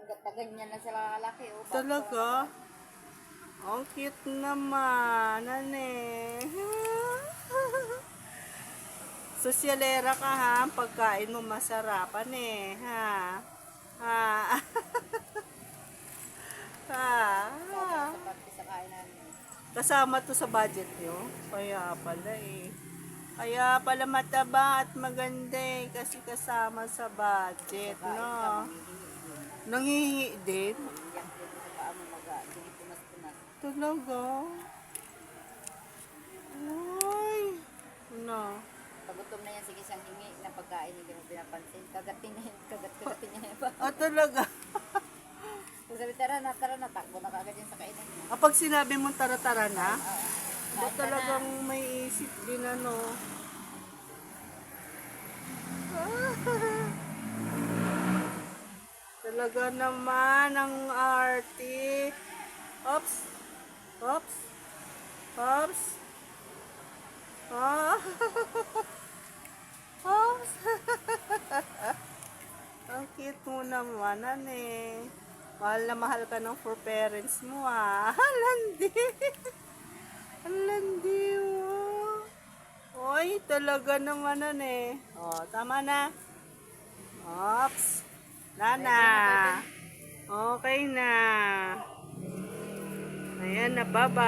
Ganyan na sila kalaki. Oh, Talaga? Ang cute naman, ane. Sosyalera ka ha, ang pagkain mo masarapan eh, ha? Ha? Ha? sa parte sa kain namin. Kasama to sa budget nyo? Kaya pala eh. Kaya pala mataba at maganda eh, kasi kasama sa budget, Kain ka, no? manghihingi din. Nanghihingi din? Iyak din sa paa mo sige punas-punas. Talaga? Ay, no. Pagutom na yan, sige siyang hingi na pagkain, hindi mo pinapansin. Kagatin na yun, kagat-kagatin niya na Ah, talaga? Kung sabi, tara na, takbo na kagad yan sa kainan niya. Kapag sinabi mo tara-tara na, Oo. ba talagang may isip din ano? Talaga naman ang arte. Oops. Oops. Oops. Ah. Oops. Ang cute mo naman, ane. Mahal na mahal ka ng for parents mo, ah. Landi. Ang landi mo. Oy, talaga naman, ane. Oh, tama na. Oops. Nana. Okay na. Ayan na, bye-bye.